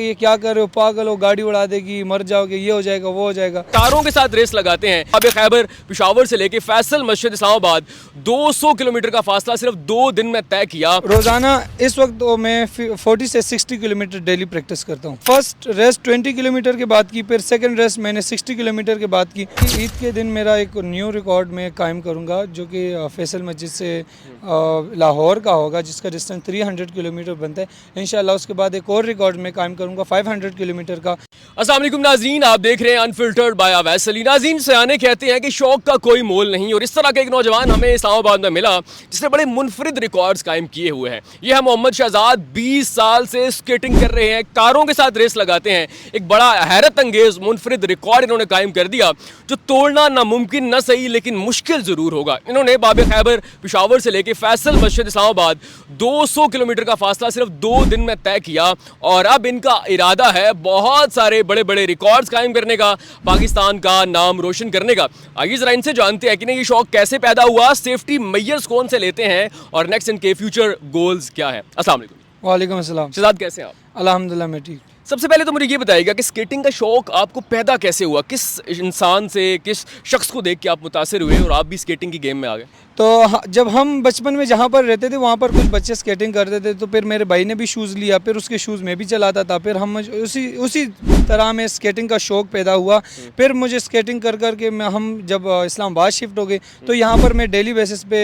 ये क्या कर रहे हो, पागल हो, गाड़ी उड़ा देगी, मर जाओगे, ये हो जाएगा, वो हो जाएगा। कारों के साथ रेस लगाते हैं। बाबे खैबर पेशावर से लेके फैसल मस्जिद इस्लामाबाद 200 किलोमीटर का फासला सिर्फ 2 दिन में तय किया। रोजाना इस वक्त तो मैं 40 से 60 किलोमीटर डेली प्रैक्टिस करता हूँ। फर्स्ट रेस 20 किलोमीटर के बाद की, फिर सेकंड रेस मैंने 60 किलोमीटर के बाद की। ईद के दिन मेरा एक न्यू रिकॉर्ड मैं कायम करूँगा, जो कि फैसल मस्जिद से लाहौर का होगा, जिसका डिस्टेंस 300 किलोमीटर बनता है। इंशाल्लाह उसके बाद एक और रिकॉर्ड मैं कायम करूँगा 500 किलोमीटर का। अस्सलाम वालेकुम नाज़रीन, आप देख रहे हैं अनफिल्टर्ड बाय अवैस अली। नाज़रीन, सयाने कहते हैं कि शौक का कोई मोल नहीं, और इस तरह का एक नौजवान हमें इस्लामाबाद में मिला जिसने बड़े मुनफरिद रिकॉर्ड्स कायम किए हुए हैं। यह है मोहम्मद शहजाद। 20 साल से स्केटिंग कर रहे हैं, कारों के साथ रेस लगाते हैं। एक बड़ा हैरत अंगेज मुनफरिद रिकॉर्ड इन्होंने कायम कर दिया, जो तोड़ना नामुमकिन न सही लेकिन मुश्किल ज़रूर होगा। इन्होंने बाबे खैबर पेशावर से लेकर फैसल मस्जिद इस्लामाबाद 200 किलोमीटर का फासला सिर्फ 2 दिन में तय किया, और अब इनका इरादा है बहुत सारे बड़े बड़े रिकॉर्ड्स कायम करने का, पाकिस्तान का नाम रोशन करने का। आइए जरा इनसे जानते हैं कि नहीं ये शौक कैसे पैदा हुआ, सेफ्टी मेजर्स कौन से लेते हैं, और नेक्स्ट इनके फ्यूचर गोल्स क्या है। अस्सलाम वालेकुम। वालेकुम अस्सलाम। शहजाद, कैसे हैं आप? अल्हम्दुलिल्लाह मैं ठीक। सबसे पहले तो मुझे ये बताइएगा कि स्केटिंग का शौक आपको पैदा कैसे हुआ, किस इंसान से, किस शख्स को देख के आप मुतासिर हुए और आप भी स्केटिंग की गेम में आ गए? तो जब हम बचपन में जहाँ पर रहते थे वहाँ पर कुछ बच्चे स्केटिंग करते थे, तो फिर मेरे भाई ने भी शूज़ लिया, फिर उसके शूज़ में भी चलाता था, फिर हम उसी तरह में स्केटिंग का शौक़ पैदा हुआ। फिर मुझे स्केटिंग कर के हम जब इस्लामाबाद शिफ्ट हो गए, तो यहाँ पर मैं डेली बेसिस पे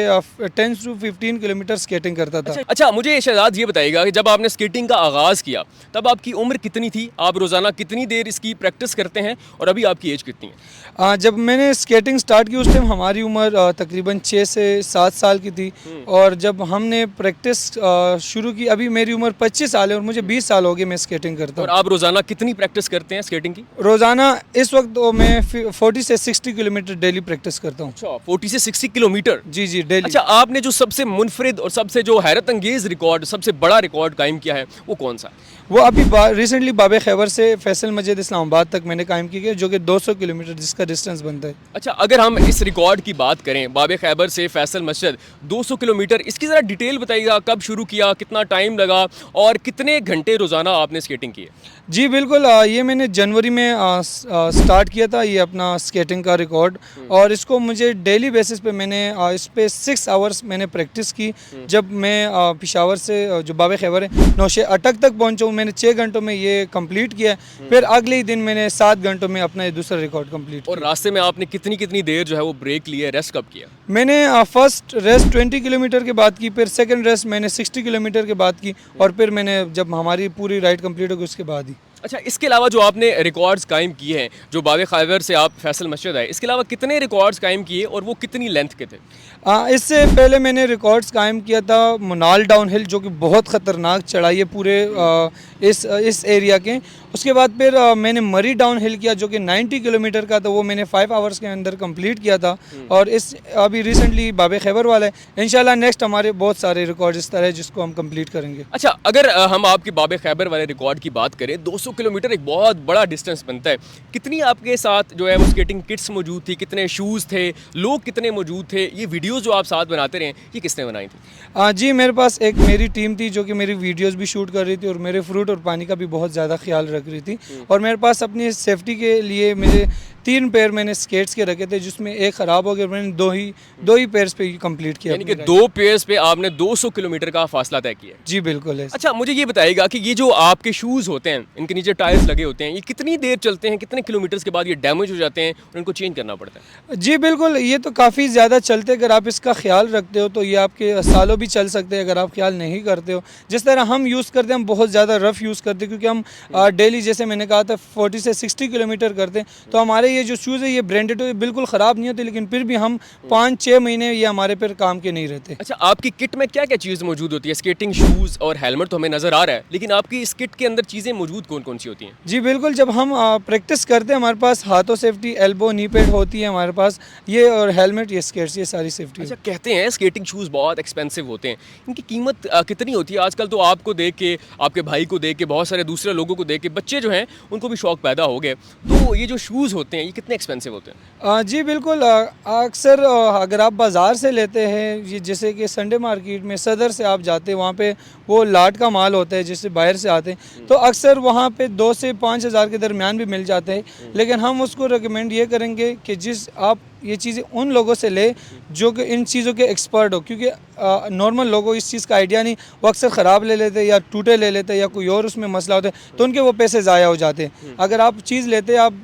10 से 15 किलोमीटर स्केटिंग करता था। अच्छा, मुझे शहजाद ये बताइएगा कि जब आपने स्केटिंग का आगाज़ किया तब आपकी उम्र कितनी थी, आप रोज़ाना कितनी देर इसकी प्रैक्टिस करते हैं, और अभी आपकी एज कितनी है? जब मैंने स्केटिंग स्टार्ट की उस टाइम हमारी उम्र तकरीबन 6 से 7 साल की थी, और जब हमने प्रैक्टिस शुरू की, अभी मेरी उम्र 25 साल है और मुझे 20 साल हो गए मैं स्केटिंग करता हूँ। और आप रोज़ाना कितनी प्रैक्टिस करते हैं स्केटिंग की? रोज़ाना इस वक्त तो मैं 40 से 60 किलोमीटर डेली प्रैक्टिस करता हूँ। अच्छा, 40 से 60 किलोमीटर? जी जी, डेली। अच्छा, आपने जो सबसे मुनफरिद और सबसे जो हैरत अंगेज़ रिकॉर्ड, सबसे बड़ा रिकॉर्ड कायम किया है, वो कौन सा? वो अभी रिसेंटली बाबे खैबर से फैसल मस्जिद इस्लामाबाद तक मैंने कायम की है, जो कि 200 किलोमीटर जिसका डिस्टेंस बनता है। अच्छा, अगर हम इस रिकॉर्ड की बात करें, बाबे खैबर से फैसल मस्जिद 200 किलोमीटर, इसकी ज़रा डिटेल बताइएगा। कब शुरू किया, कितना टाइम लगा, और कितने घंटे रोज़ाना आपने स्केटिंग की है? जी बिल्कुल, ये मैंने जनवरी में स्टार्ट किया था ये अपना स्केटिंग का रिकॉर्ड, और इसको मुझे डेली बेसिस पे मैंने इस पे 6 आवर्स मैंने प्रैक्टिस की। जब मैं पेशावर से जो बाबे खैबर है नौशे अटक तक पहुंचा हूँ, मैंने 6 घंटों में ये कंप्लीट किया। फिर अगले ही दिन मैंने 7 घंटों में अपना ये दूसरा रिकॉर्ड कंप्लीट। और रास्ते में आपने कितनी देर जो है वो ब्रेक लिया, रेस्ट कब किया? मैंने फर्स्ट रेस 20 किलोमीटर के बाद की, फिर सेकंड रेस मैंने 60 किलोमीटर के बाद की, और फिर मैंने जब हमारी पूरी राइड कंप्लीट हो गई उसके बाद ही। अच्छा, इसके अलावा जो आपने रिकॉर्ड्स कायम किए हैं, जो बाबे खैबर से आप फैसल मस्जिद आए, इसके अलावा कितने रिकॉर्ड्स कायम किए और वो कितनी लेंथ के थे? इससे पहले मैंने रिकॉर्ड्स कायम किया था मुनाल डाउन हिल, जो कि बहुत ख़तरनाक चढ़ाई है पूरे इस एरिया के। उसके बाद फिर मैंने मरी डाउन हिल किया, जो कि 90 किलोमीटर का था, वो मैंने 5 आवर्स के अंदर कंप्लीट किया था। और इस अभी रिसेंटली बाबे खैबर वाला है। इंशाल्लाह नेक्स्ट हमारे बहुत सारे रिकॉर्ड इस तरह है जिसको हम कंप्लीट करेंगे। अच्छा, अगर हम आपके बाबे खैबर वाले रिकॉर्ड की बात करें, 200 किलोमीटर एक बहुत बड़ा डिस्टेंस बनता है। कितनी आपके साथ जो है वो स्केटिंग किट्स मौजूद थी, कितने शूज़ थे, लोग कितने मौजूद थे, ये वीडियोज़ जो आप साथ बनाते रहे, ये किसने बनाई थी? जी, मेरे पास एक मेरी टीम थी जो कि मेरी वीडियोज़ भी शूट कर रही थी, और मेरे फ्रूट और पानी का भी बहुत ज़्यादा ख्याल रख रही थी। और मेरे पास अपनी सेफ्टी के लिए मेरे 3 पेयर मैंने स्केट्स के रखे थे, जिसमें एक ख़राब हो गया, मैंने दो ही पेयर्स पे कंप्लीट किया। यानी कि 2 पेयर्स पे आपने 200 किलोमीटर का फासला तय किया? जी बिल्कुल है। अच्छा, मुझे ये बताइएगा कि ये जो आपके शूज़ होते हैं, इनके नीचे टायर्स लगे होते हैं, ये कितनी देर चलते हैं, कितने किलोमीटर्स के बाद ये डैमेज हो जाते हैं और इनको चेंज करना पड़ता है? जी बिल्कुल, ये तो काफ़ी ज़्यादा चलते हैं। अगर आप इसका ख्याल रखते हो तो ये आपके सालों भी चल सकते हैं। अगर आप ख्याल नहीं करते हो, जिस तरह हम यूज़ करते हैं, हम बहुत ज़्यादा रफ़ यूज़ करते हैं, क्योंकि हम डेली, जैसे मैंने कहा था, 40 से 60 किलोमीटर करते हैं। तो हमारे ये जो शूज़ है ये ब्रांडेड हो, बिल्कुल ख़राब नहीं होते, लेकिन फिर भी हम 5-6 महीने ये हमारे पर काम के नहीं रहते। अच्छा, आपकी किट में क्या क्या चीज़ मौजूद होती है? स्केटिंग शूज़ और हेलमेट तो हमें नज़र आ रहा है, लेकिन आपकी इस किट के अंदर चीज़ें मौजूद कौन कौन सी होती हैं? जी बिल्कुल, जब हम प्रैक्टिस करते हैं हमारे पास हाथों सेफ्टी, एल्बो, नी पैड होती है हमारे पास, ये और हेलमेट, ये स्केट्स, ये सारी सेफ्टी। अच्छा, कहते हैं स्केटिंग शूज़ बहुत एक्सपेंसिव होते हैं, इनकी कीमत कितनी होती है? आजकल तो आपको देख के, आपके भाई को देख के, बहुत सारे दूसरे लोगों को देख के बच्चे जो हैं उनको भी शौक़ पैदा हो गए, तो ये जो शूज़ होते हैं ये कितने एक्सपेंसिव होते हैं? जी बिल्कुल, अक्सर अगर आप बाज़ार से लेते हैं, ये जैसे कि संडे मार्केट में सदर से आप जाते हैं, वहाँ पे वो लाट का माल होता है जिससे बाहर से आते हैं, तो अक्सर वहाँ पे 2 से 5 हज़ार के दरमियान भी मिल जाते हैं। लेकिन हम उसको रिकमेंड ये करेंगे कि जिस आप ये चीज़ें उन लोगों से ले जो कि इन चीज़ों के एक्सपर्ट हो, क्योंकि नॉर्मल लोगों को इस चीज़ का आइडिया नहीं, वो अक्सर ख़राब ले लेते हैं या टूटे ले लेते हैं या कोई और उसमें मसला होता है, तो उनके वो पैसे ज़ाया हो जाते हैं। अगर आप चीज़ लेते आप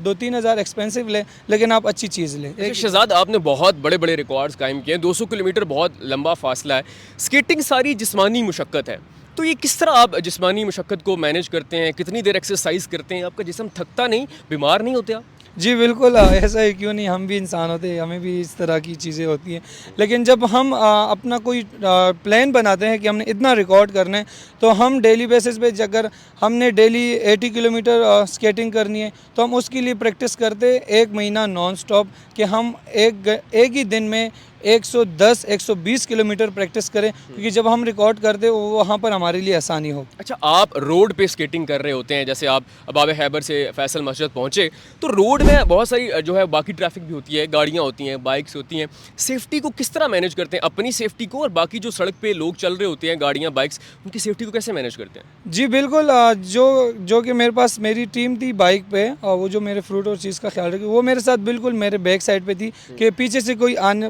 2-3 हज़ार एक्सपेंसिव लें, लेकिन आप अच्छी चीज़ लें। अच्छा शहजाद, आपने बहुत बड़े बड़े रिकॉर्ड्स कायम किए हैं, 200 किलोमीटर बहुत लंबा फासला है। स्केटिंग सारी जिस्मानी मुशक्क़त है, तो ये किस तरह आप जिस्मानी मुशक्क़त को मैनेज करते हैं? कितनी देर एक्सरसाइज करते हैं? आपका जिस्म थकता नहीं, बीमार नहीं होते आप? जी बिल्कुल, ऐसा ही क्यों नहीं, हम भी इंसान होते हैं, हमें भी इस तरह की चीज़ें होती हैं। लेकिन जब हम अपना कोई प्लान बनाते हैं कि हमने इतना रिकॉर्ड करना है, तो हम डेली बेसिस पे अगर हमने डेली 80 किलोमीटर स्केटिंग करनी है, तो हम उसके लिए प्रैक्टिस करते 1 महीना नॉन स्टॉप कि हम एक ही दिन में 110-120 किलोमीटर प्रैक्टिस करें, क्योंकि जब हम रिकॉर्ड करते हैं वो वहाँ पर हमारे लिए आसानी हो। अच्छा, आप रोड पे स्केटिंग कर रहे होते हैं, जैसे आप बाब हैबर से फैसल मस्जिद पहुँचे, तो रोड में बहुत सारी जो है बाकी ट्रैफिक भी होती है, गाड़ियाँ होती हैं, बाइक्स होती हैं। सेफ्टी को किस तरह मैनेज करते हैं? अपनी सेफ्टी को और बाकी जो सड़क पे लोग चल रहे होते हैं, गाड़ियाँ, बाइक्स, उनकी सेफ्टी को कैसे मैनेज करते हैं? जी बिल्कुल, जो कि मेरे पास मेरी टीम थी बाइक पे, और वो जो मेरे फ्रूट और चीज़ का ख्याल रखी, वो मेरे साथ बिल्कुल मेरे बैक साइड पे थी कि पीछे से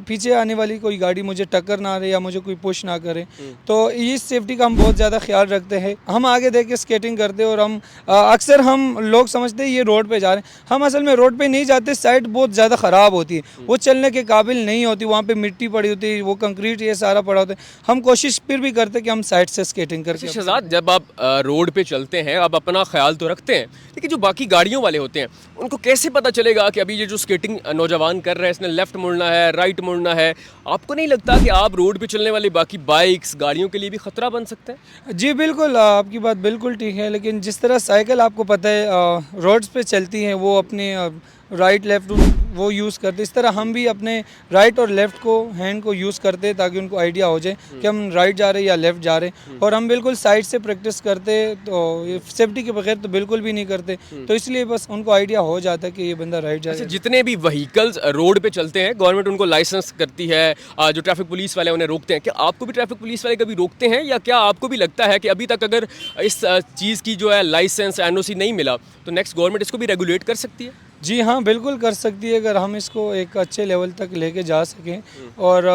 पीछे आने वाली कोई गाड़ी मुझे टक्कर ना दे या मुझे कोई पुश ना करे। तो इस सेफ्टी का हम बहुत ज़्यादा ख्याल रखते हैं। हम आगे देख के स्केटिंग करते हैं, और हम अक्सर हम लोग समझते हैं ये रोड पे जा रहे हैं, हम असल में रोड पे नहीं जाते। साइड बहुत ज़्यादा ख़राब होती है, वो चलने के काबिल नहीं होती, वहाँ पे मिट्टी पड़ी होती है, वो कंक्रीट ये सारा पड़ा होता है। हम कोशिश फिर भी करते कि हम साइड से स्केटिंग करके। शहजाद, जब आप रोड पे चलते हैं, आप अपना ख्याल तो रखते हैं, लेकिन जो बाकी गाड़ियों वाले होते हैं उनको कैसे पता चलेगा कि अभी ये जो स्केटिंग नौजवान कर रहा है इसने लेफ़्ट मुड़ना है, राइट मुड़ना है? आपको नहीं लगता कि आप रोड पे चलने वाली बाकी बाइक्स, गाड़ियों के लिए भी ख़तरा बन सकता है? जी बिल्कुल, आपकी बात बिल्कुल ठीक है, लेकिन जिस तरह साइकिल आपको पता है रोड्स पे चलती हैं, वो अपने राइट लेफ़्ट वो यूज़ करते, इस तरह हम भी अपने राइट और लेफ़्ट को हैंड को यूज़ करते ताकि उनको आइडिया हो जाए कि हम राइट जा रहे हैं या लेफ़्ट जा रहे हैं। और हम बिल्कुल साइड से प्रैक्टिस करते, तो ये सेफ्टी के बगैर तो बिल्कुल भी नहीं करते, तो इसलिए बस उनको आइडिया हो जाता है कि ये बंदा राइट जा रहा अच्छा, है। जितने भी व्हीकल्स रोड पे चलते हैं, गवर्नमेंट उनको लाइसेंस करती है, जो ट्रैफिक पुलिस वाले उन्हें रोकते हैं, क्या आपको भी ट्रैफिक पुलिस वाले कभी रोकते हैं, या क्या आपको भी लगता है कि अभी तक अगर इस चीज़ की जो है लाइसेंस, एनओसी नहीं मिला, तो नेक्स्ट गवर्नमेंट इसको भी रेगुलेट कर सकती है? जी हाँ, बिल्कुल कर सकती है, अगर हम इसको एक अच्छे लेवल तक लेके जा सकें। और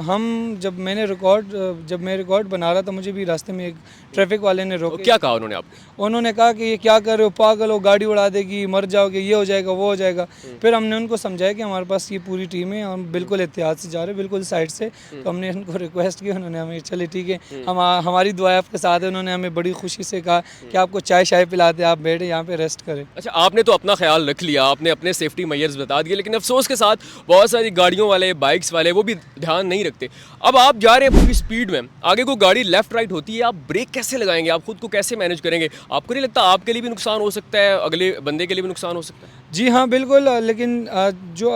हम जब मैं रिकॉर्ड बना रहा था, मुझे भी रास्ते में एक ट्रैफिक वाले ने रोका। क्या कहा उन्होंने आपको? उन्होंने कहा कि ये क्या कर रहे हो, पागल हो, गाड़ी उड़ा देगी, मर जाओगे, ये हो जाएगा, वो हो जाएगा। फिर हमने उनको समझाया कि हमारे पास ये पूरी टीम है, हम बिल्कुल एहतियात से जा रहे हैं, बिल्कुल साइड से। तो हमने उनको रिक्वेस्ट की, उन्होंने हमें चले ठीक है, हमारी दुआ आपके साथ है। उन्होंने हमें बड़ी खुशी से कहा कि आपको चाय शाय पिलाते, आप बैठे यहाँ पे रेस्ट करें। अच्छा, आपने तो अपना ख्याल रख लिया, आपने अपने सेफ्टी मेजर्स बता दिए, लेकिन अफसोस के साथ बहुत सारी गाड़ियों वाले, बाइक्स वाले, वो भी ध्यान नहीं रखते। अब आप जा रहे हैं पूरी स्पीड में, आगे को गाड़ी लेफ्ट राइट होती है, आप ब्रेक कैसे लगाएंगे? आप खुद को कैसे मैनेज करेंगे? आपको नहीं लगता आपके लिए भी नुकसान हो सकता है, अगले बंदे के लिए भी नुकसान हो सकता है? जी हाँ बिल्कुल, लेकिन जो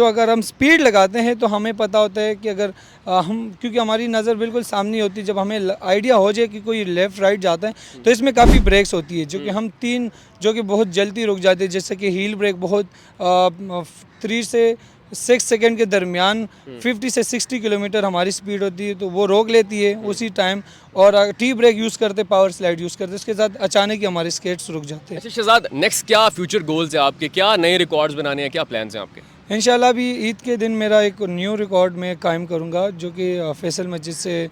अगर हम स्पीड लगाते हैं तो हमें पता होता है कि अगर क्योंकि हमारी नज़र बिल्कुल सामने होती है, जब हमें आइडिया हो जाए कि कोई लेफ़्ट राइट जाता है, तो इसमें काफ़ी ब्रेक्स होती है जो कि हम 3 जो कि बहुत जल्दी रुक जाते हैं, जैसे कि हील ब्रेक बहुत 3 से 6 सेकंड के दरमियान 50 से 60 किलोमीटर हमारी स्पीड होती है, तो वो रोक लेती है उसी टाइम। और टी ब्रेक यूज़ करते, पावर स्लाइड यूज़ करते, उसके साथ अचानक ही हमारे स्केट्स रुक जाते हैं। अच्छा शहजाद, नेक्स्ट क्या फ्यूचर गोल्स है आपके? क्या नए रिकॉर्ड्स बनाने हैं? क्या प्लान्स हैं आपके? इंशाल्लाह भी ईद के दिन मेरा एक न्यू रिकॉर्ड मैं कायम करूंगा, जो कि फैसल मस्जिद से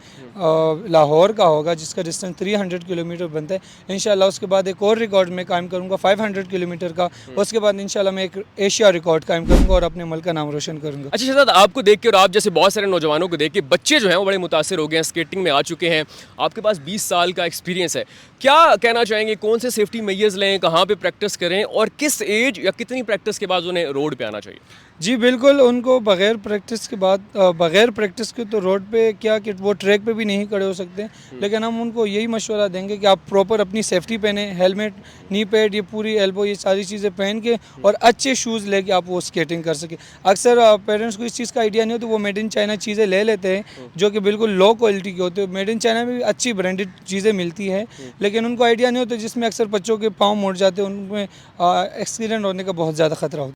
लाहौर का होगा, जिसका डिस्टेंस 300 किलोमीटर बनता है। इंशाल्लाह उसके बाद एक और रिकॉर्ड मैं कायम करूंगा 500 किलोमीटर का। उसके बाद इंशाल्लाह मैं एक एशिया रिकॉर्ड कायम करूंगा और अपने मुल्क का नाम रोशन करूंगा। अच्छा शहजाद, आपको देख के और आप जैसे बहुत सारे नौजवानों को देख के बच्चे जो हैं वो बड़े मुतासिर हो गए हैं, स्केटिंग में आ चुके हैं। आपके पास 20 साल का एक्सपीरियंस है, क्या कहना चाहेंगे? कौन से सेफ्टी मेजर्स लें, कहाँ पे प्रैक्टिस करें, और किस एज या कितनी प्रैक्टिस के बाद उन्हें रोड पे आना चाहिए? जी बिल्कुल, उनको बग़ैर प्रैक्टिस के तो रोड पे क्या कि वो ट्रैक पे भी नहीं खड़े हो सकते, लेकिन हम उनको यही मशवरा देंगे कि आप प्रॉपर अपनी सेफ्टी पहने, हेलमेट, नी पैड, ये पूरी एल्बो, ये सारी चीज़ें पहन के और अच्छे शूज़ लेके आप वो स्केटिंग कर सकें। अक्सर पेरेंट्स को इस चीज़ का आइडिया नहीं होता, वो मेड इन चाइना चीज़ें ले लेते हैं जो कि बिल्कुल लो क्वालिटी की होती है। मेड इन चाइना में भी अच्छी ब्रांडेड चीज़ें मिलती है, लेकिन उनको आइडिया नहीं होता, जिसमें अक्सर बच्चों के पाँव मुड़ जाते हैं, उनमें एक्सीडेंट होने का बहुत ज़्यादा खतरा होता है।